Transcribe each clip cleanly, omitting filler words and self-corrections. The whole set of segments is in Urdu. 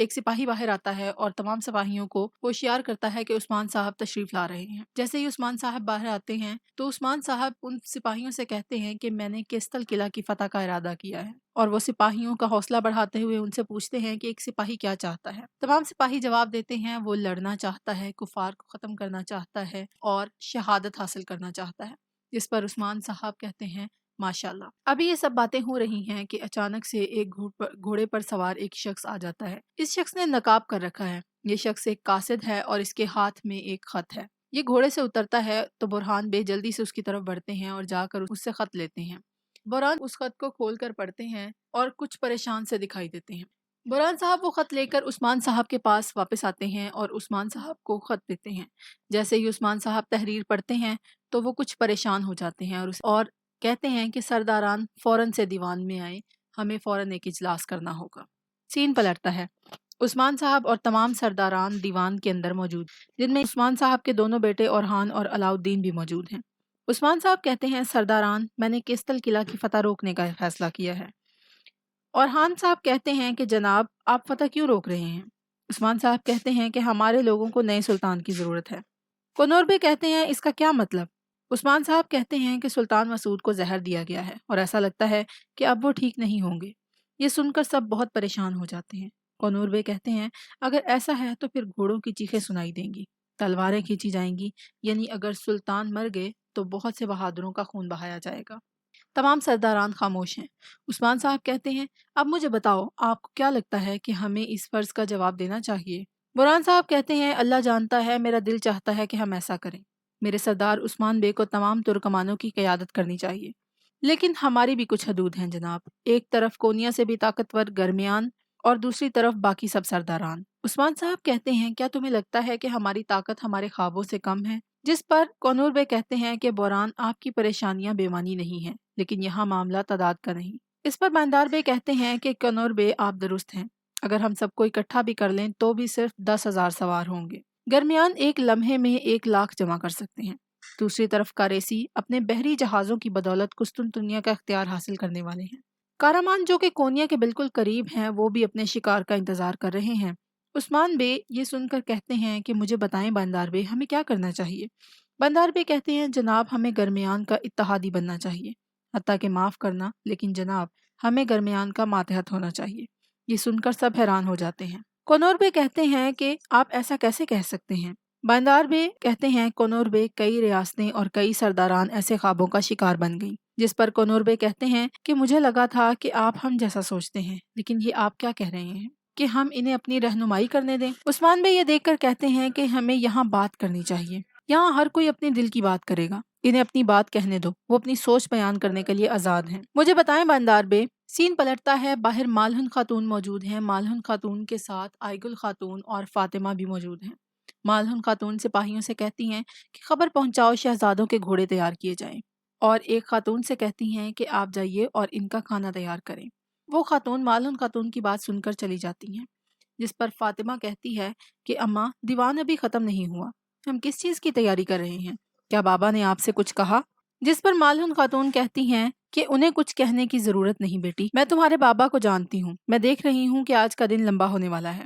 ایک سپاہی باہر آتا ہے اور تمام سپاہیوں کو ہوشیار کرتا ہے کہ عثمان صاحب تشریف لا رہے ہیں۔ جیسے ہی عثمان صاحب باہر آتے ہیں تو عثمان صاحب ان سپاہیوں سے کہتے ہیں کہ میں نے کیسٹل قلعہ کی فتح کا ارادہ کیا ہے، اور وہ سپاہیوں کا حوصلہ بڑھاتے ہوئے ان سے پوچھتے ہیں کہ ایک سپاہی کیا چاہتا ہے۔ تمام سپاہی جواب دیتے ہیں وہ لڑنا چاہتا ہے، کفار کو ختم کرنا چاہتا ہے اور شہادت حاصل کرنا چاہتا ہے، جس پر عثمان صاحب کہتے ہیں ماشاءاللہ۔ ابھی یہ سب باتیں ہو رہی ہیں کہ اچانک سے ایک گھوڑے پر سوار ایک شخص آ جاتا ہے۔ اس شخص نے نقاب کر رکھا ہے۔ یہ شخص ایک قاصد ہے اور اس کے ہاتھ میں ایک خط ہے۔ یہ گھوڑے سے اترتا ہے تو برہان بے جلدی سے اس کی طرف بڑھتے ہیں اور جا کر اس سے خط لیتے ہیں۔ برہان اس خط کو کھول کر پڑھتے ہیں اور کچھ پریشان سے دکھائی دیتے ہیں۔ برہان صاحب وہ خط لے کر عثمان صاحب کے پاس واپس آتے ہیں اور عثمان صاحب کو خط دیتے ہیں۔ جیسے ہی عثمان صاحب تحریر پڑھتے ہیں تو وہ کچھ پریشان ہو جاتے ہیں اور کہتے ہیں کہ سرداران فوراً سے دیوان میں آئے، ہمیں فوراً ایک اجلاس کرنا ہوگا۔ سین پلٹتا ہے۔ عثمان صاحب اور تمام سرداران دیوان کے اندر موجود، جن میں عثمان صاحب کے دونوں بیٹے اورحان اور علاؤالدین بھی موجود ہیں۔ عثمان صاحب کہتے ہیں سرداران، میں نے کیسٹل قلعہ کی فتح روکنے کا فیصلہ کیا ہے۔ اورحان صاحب کہتے ہیں کہ جناب آپ فتح کیوں روک رہے ہیں؟ عثمان صاحب کہتے ہیں کہ ہمارے لوگوں کو نئے سلطان کی ضرورت ہے۔ کنوربے کہتے ہیں اس کا کیا مطلب؟ عثمان صاحب کہتے ہیں کہ سلطان مسعود کو زہر دیا گیا ہے اور ایسا لگتا ہے کہ اب وہ ٹھیک نہیں ہوں گے۔ یہ سن کر سب بہت پریشان ہو جاتے ہیں۔ کنوربے کہتے ہیں اگر ایسا ہے تو پھر گھوڑوں کی چیخیں سنائی دیں گی، تلواریں کھینچی جائیں گی، یعنی اگر سلطان مر گئے تو بہت سے بہادروں کا خون بہایا جائے گا۔ تمام سرداران خاموش ہیں۔ عثمان صاحب کہتے ہیں اب مجھے بتاؤ آپ کو کیا لگتا ہے کہ ہمیں اس فرض کا جواب دینا چاہیے؟ برہان صاحب کہتے ہیں اللہ جانتا ہے، میرا دل چاہتا ہے کہ ہم ایسا کریں۔ میرے سردار عثمان بے کو تمام ترکمانوں کی قیادت کرنی چاہیے، لیکن ہماری بھی کچھ حدود ہیں جناب۔ ایک طرف کونیا سے بھی طاقتور گرمیان اور دوسری طرف باقی سب سرداران۔ عثمان صاحب کہتے ہیں کیا تمہیں لگتا ہے کہ ہماری طاقت ہمارے خوابوں سے کم ہے؟ جس پر کنور بے کہتے ہیں کہ بوران آپ کی پریشانیاں بے معنی نہیں ہیں، لیکن یہاں معاملہ تعداد کا نہیں۔ اس پر بندار بے کہتے ہیں کہ کنور بے آپ درست ہیں، اگر ہم سب کو اکٹھا بھی کر لیں تو بھی صرف 10,000 سوار ہوں گے۔ گرمیان ایک لمحے میں 1,00,000 جمع کر سکتے ہیں۔ دوسری طرف کاریسی اپنے بحری جہازوں کی بدولت قسطنطنیہ کا اختیار حاصل کرنے والے ہیں۔ کارامان جو کہ کونیا کے بالکل قریب ہیں وہ بھی اپنے شکار کا انتظار کر رہے ہیں۔ عثمان بے یہ سن کر کہتے ہیں کہ مجھے بتائیں بندار بے ہمیں کیا کرنا چاہیے؟ بندار بے کہتے ہیں جناب ہمیں گرمیان کا اتحادی بننا چاہیے، حتیٰ کہ معاف کرنا، لیکن جناب ہمیں گرمیان کا ماتحت ہونا چاہیے۔ یہ سن کر سب حیران ہو جاتے ہیں۔ کنور بے کہتے ہیں کہ آپ ایسا کیسے کہہ سکتے ہیں؟ بندار بے کہتے ہیں کنور بے کئی ریاستیں اور کئی سرداران ایسے خوابوں کا شکار بن گئی، جس پر کنور بے کہتے ہیں کہ مجھے لگا تھا کہ آپ ہم جیسا سوچتے ہیں، لیکن یہ آپ کیا کہہ رہے ہیں کہ ہم انہیں اپنی رہنمائی کرنے دیں؟ عثمان بے یہ دیکھ کر کہتے ہیں کہ ہمیں یہاں بات کرنی چاہیے، یہاں ہر کوئی اپنے دل کی بات کرے گا، انہیں اپنی بات کہنے دو، وہ اپنی سوچ بیان کرنے کے لیے آزاد ہیں۔ مجھے بتائیں بندار بے۔ سین پلٹتا ہے، باہر مالہن خاتون موجود ہیں۔ مالہن خاتون کے ساتھ آئیگل خاتون اور فاطمہ بھی موجود ہیں۔ مالہن خاتون سپاہیوں سے کہتی ہیں کہ خبر پہنچاؤ شہزادوں کے گھوڑے تیار کیے جائیں، اور ایک خاتون سے کہتی ہیں کہ آپ جائیے اور ان کا کھانا تیار کریں۔ وہ خاتون مالہن خاتون کی بات سن کر چلی جاتی ہیں، جس پر فاطمہ کہتی ہے کہ اماں دیوان ابھی ختم نہیں ہوا، ہم کس چیز کی تیاری کر رہے ہیں؟ کیا بابا نے آپ سے کچھ کہا؟ جس پر مالہن خاتون کہتی ہیں کہ انہیں کچھ کہنے کی ضرورت نہیں بیٹی، میں تمہارے بابا کو جانتی ہوں، میں دیکھ رہی ہوں کہ آج کا دن لمبا ہونے والا ہے۔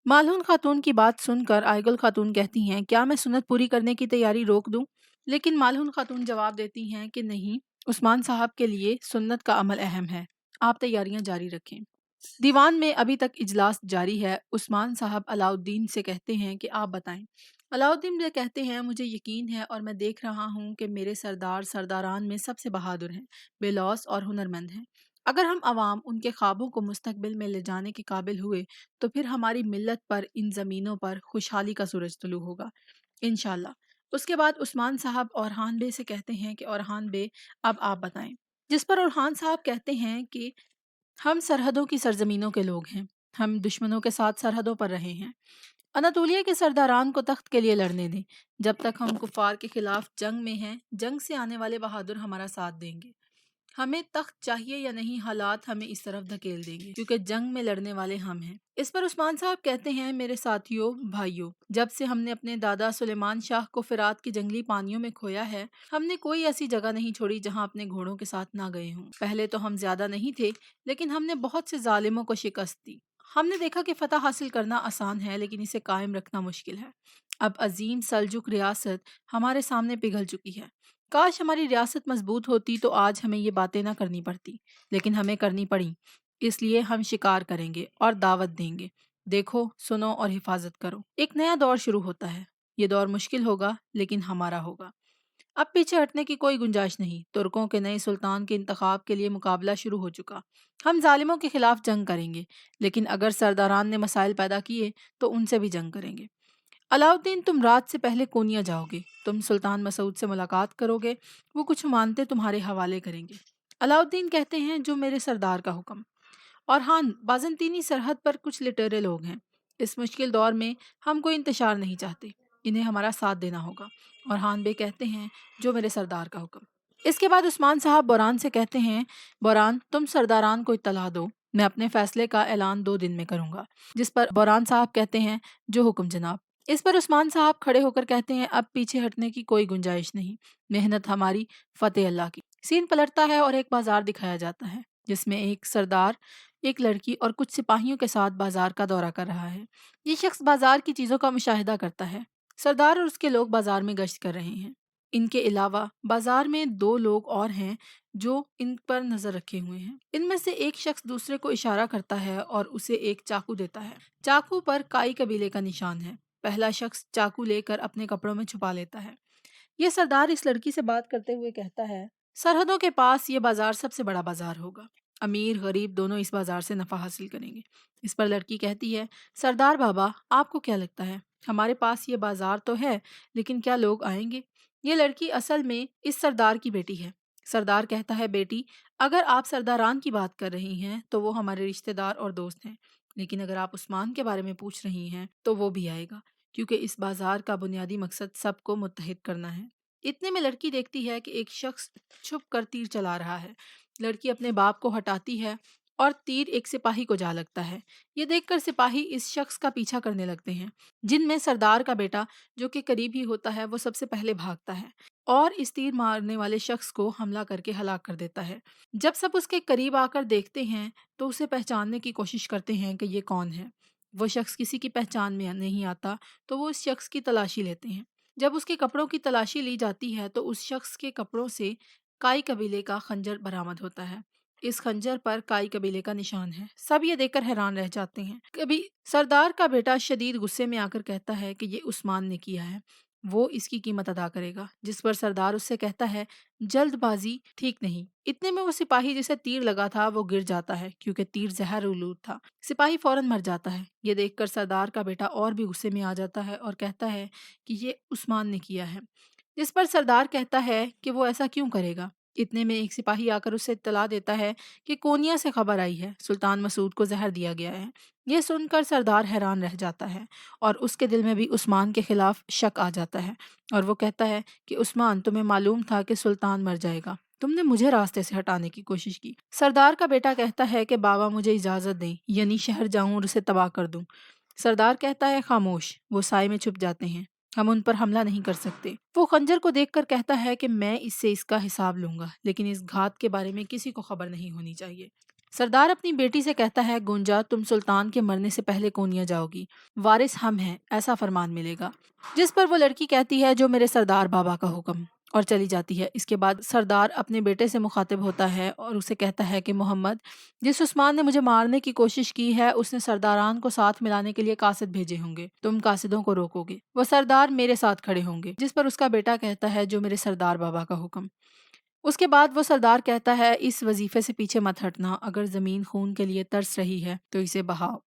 مالہن خاتون کی بات سن کر آئیگل خاتون کہتی ہیں کیا میں سنت پوری کرنے کی تیاری روک دوں؟ لیکن مالہن خاتون جواب دیتی ہیں کہ نہیں، عثمان صاحب کے لیے سنت کا عمل اہم ہے، آپ تیاریاں جاری رکھیں۔ دیوان میں ابھی تک اجلاس جاری ہے۔ عثمان صاحب علاؤالدین سے کہتے ہیں کہ آپ بتائیں۔ علاؤالدین سے کہتے ہیں مجھے یقین ہے اور میں دیکھ رہا ہوں کہ میرے سرداران میں سب سے بہادر ہیں، بے لوث اور ہنرمند ہیں۔ اگر ہم عوام ان کے خوابوں کو مستقبل میں لے جانے کے قابل ہوئے تو پھر ہماری ملت پر ان زمینوں پر خوشحالی کا سورج طلوع ہوگا انشاءاللہ۔ اس کے بعد عثمان صاحب اورحان بے سے کہتے ہیں کہ اورحان بے اب آپ بتائیں، جس پر اورحان صاحب کہتے ہیں کہ ہم سرحدوں کی سرزمینوں کے لوگ ہیں، ہم دشمنوں کے ساتھ سرحدوں پر رہے ہیں، اناطولیہ کے سرداران کو تخت کے لیے لڑنے دیں، جب تک ہم کفار کے خلاف جنگ میں ہیں، جنگ سے آنے والے بہادر ہمارا ساتھ دیں گے، ہمیں تخت چاہیے یا نہیں، حالات ہمیں اس طرف دھکیل دیں گے کیونکہ جنگ میں لڑنے والے ہم ہیں۔ اس پر عثمان صاحب کہتے ہیں میرے ساتھیوں، بھائیوں، جب سے ہم نے اپنے دادا سلیمان شاہ کو فرات کی جنگلی پانیوں میں کھویا ہے، ہم نے کوئی ایسی جگہ نہیں چھوڑی جہاں اپنے گھوڑوں کے ساتھ نہ گئے ہوں۔ پہلے تو ہم زیادہ نہیں تھے، لیکن ہم نے بہت سے ظالموں کو شکست دی، ہم نے دیکھا کہ فتح حاصل کرنا آسان ہے لیکن اسے قائم رکھنا مشکل ہے۔ اب عظیم سلجوق ریاست ہمارے سامنے پگھل چکی ہے۔ کاش ہماری ریاست مضبوط ہوتی تو آج ہمیں یہ باتیں نہ کرنی پڑتی، لیکن ہمیں کرنی پڑیں۔ اس لیے ہم شکار کریں گے اور دعوت دیں گے۔ دیکھو، سنو اور حفاظت کرو۔ ایک نیا دور شروع ہوتا ہے۔ یہ دور مشکل ہوگا لیکن ہمارا ہوگا۔ اب پیچھے ہٹنے کی کوئی گنجائش نہیں۔ ترکوں کے نئے سلطان کے انتخاب کے لیے مقابلہ شروع ہو چکا۔ ہم ظالموں کے خلاف جنگ کریں گے، لیکن اگر سرداران نے مسائل پیدا کیے تو ان سے بھی جنگ کریں گے۔ علاؤالدین، تم رات سے پہلے کونیا جاؤ گے۔ تم سلطان مسعود سے ملاقات کرو گے، وہ کچھ مانتے تمہارے حوالے کریں گے۔ علاؤالدین کہتے ہیں جو میرے سردار کا حکم۔ اور ہاں، بازنطینی سرحد پر کچھ لٹیرے لوگ ہیں۔ اس مشکل دور میں ہم کوئی انتشار نہیں چاہتے، انہیں ہمارا ساتھ دینا ہوگا۔ اور ہان بے کہتے ہیں جو میرے سردار کا حکم۔ اس کے بعد عثمان صاحب بوران سے کہتے ہیں بوران، تم سرداران کو اطلاع دو، میں اپنے فیصلے کا اعلان 2 دن میں کروں گا۔ جس پر بوران صاحب کہتے ہیں جو حکم جناب۔ اس پر عثمان صاحب کھڑے ہو کر کہتے ہیں اب پیچھے ہٹنے کی کوئی گنجائش نہیں، محنت ہماری، فتح اللہ کی۔ سین پلٹتا ہے اور ایک بازار دکھایا جاتا ہے جس میں ایک سردار، ایک لڑکی اور کچھ سپاہیوں کے ساتھ بازار کا دورہ کر رہا ہے۔ یہ شخص بازار کی چیزوں کا مشاہدہ کرتا ہے۔ سردار اور اس کے لوگ بازار میں گشت کر رہے ہیں۔ ان کے علاوہ بازار میں 2 لوگ اور ہیں جو ان پر نظر رکھے ہوئے ہیں۔ ان میں سے ایک شخص دوسرے کو اشارہ کرتا ہے اور اسے ایک چاقو دیتا ہے۔ چاقو پر کائی قبیلے کا نشان ہے۔ پہلا شخص چاقو لے کر اپنے کپڑوں میں چھپا لیتا ہے۔ یہ سردار اس لڑکی سے بات کرتے ہوئے کہتا ہے سرحدوں کے پاس یہ بازار سب سے بڑا بازار ہوگا۔ امیر غریب دونوں اس بازار سے نفع حاصل کریں گے۔ اس پر لڑکی کہتی ہے سردار بابا، آپ کو کیا لگتا ہے ہمارے پاس یہ بازار تو ہے لیکن کیا لوگ آئیں گے؟ یہ لڑکی اصل میں اس سردار کی بیٹی ہے۔ سردار کہتا ہے بیٹی، اگر آپ سرداران کی بات کر رہی ہیں تو وہ ہمارے رشتہ دار اور دوست ہیں، لیکن اگر آپ عثمان کے بارے میں پوچھ رہی ہیں تو وہ بھی آئے گا، کیونکہ اس بازار کا بنیادی مقصد سب کو متحد کرنا ہے۔ اتنے میں لڑکی دیکھتی ہے کہ ایک شخص چھپ کر تیر چلا رہا ہے۔ لڑکی اپنے باپ کو ہٹاتی ہے اور تیر ایک سپاہی کو جا لگتا ہے۔ یہ دیکھ کر سپاہی اس شخص کا پیچھا کرنے لگتے ہیں، جن میں سردار کا بیٹا جو کہ قریب ہی ہوتا ہے وہ سب سے پہلے بھاگتا ہے اور اس تیر مارنے والے شخص کو حملہ کر کے ہلاک کر دیتا ہے۔ جب سب اس کے قریب آ کر دیکھتے ہیں تو اسے پہچاننے کی کوشش کرتے ہیں کہ یہ کون ہے۔ وہ شخص کسی کی پہچان میں نہیں آتا تو وہ اس شخص کی تلاشی لیتے ہیں۔ جب اس کے کپڑوں کی تلاشی لی جاتی ہے تو اس شخص کے کپڑوں سے کائی قبیلے کا خنجر برآمد ہوتا ہے۔ اس خنجر پر کائی قبیلے کا نشان ہے۔ سب یہ دیکھ کر حیران رہ جاتے ہیں۔ کبھی سردار کا بیٹا شدید غصے میں آ کر کہتا ہے کہ یہ عثمان نے کیا ہے، وہ اس کی قیمت ادا کرے گا۔ جس پر سردار اس سے کہتا ہے جلد بازی ٹھیک نہیں۔ اتنے میں وہ سپاہی جسے تیر لگا تھا وہ گر جاتا ہے کیونکہ تیر زہر آلود تھا۔ سپاہی فوراً مر جاتا ہے۔ یہ دیکھ کر سردار کا بیٹا اور بھی غصے میں آ جاتا ہے اور کہتا ہے کہ یہ عثمان نے کیا ہے۔ جس پر سردار کہتا ہے کہ وہ ایسا کیوں کرے گا۔ اتنے میں ایک سپاہی آ کر اسے اطلاع دیتا ہے کہ کونیا سے خبر آئی ہے، سلطان مسعود کو زہر دیا گیا ہے۔ یہ سن کر سردار حیران رہ جاتا ہے اور اس کے دل میں بھی عثمان کے خلاف شک آ جاتا ہے اور وہ کہتا ہے کہ عثمان، تمہیں معلوم تھا کہ سلطان مر جائے گا، تم نے مجھے راستے سے ہٹانے کی کوشش کی۔ سردار کا بیٹا کہتا ہے کہ بابا مجھے اجازت دیں، یعنی شہر جاؤں اور اسے تباہ کر دوں۔ سردار کہتا ہے خاموش، وہ سائے میں چھپ جاتے ہیں، ہم ان پر حملہ نہیں کر سکتے۔ وہ خنجر کو دیکھ کر کہتا ہے کہ میں اس سے اس کا حساب لوں گا، لیکن اس گھات کے بارے میں کسی کو خبر نہیں ہونی چاہیے۔ سردار اپنی بیٹی سے کہتا ہے گونجا، تم سلطان کے مرنے سے پہلے کونیا جاؤ گی، وارث ہم ہیں، ایسا فرمان ملے گا۔ جس پر وہ لڑکی کہتی ہے جو میرے سردار بابا کا حکم، اور چلی جاتی ہے۔ اس کے بعد سردار اپنے بیٹے سے مخاطب ہوتا ہے اور اسے کہتا ہے کہ محمد، جس عثمان نے مجھے مارنے کی کوشش کی ہے اس نے سرداران کو ساتھ ملانے کے لیے قاصد بھیجے ہوں گے، تم قاصدوں کو روکو گے، وہ سردار میرے ساتھ کھڑے ہوں گے۔ جس پر اس کا بیٹا کہتا ہے جو میرے سردار بابا کا حکم۔ اس کے بعد وہ سردار کہتا ہے اس وظیفے سے پیچھے مت ہٹنا، اگر زمین خون کے لیے ترس رہی ہے تو اسے بہاؤ۔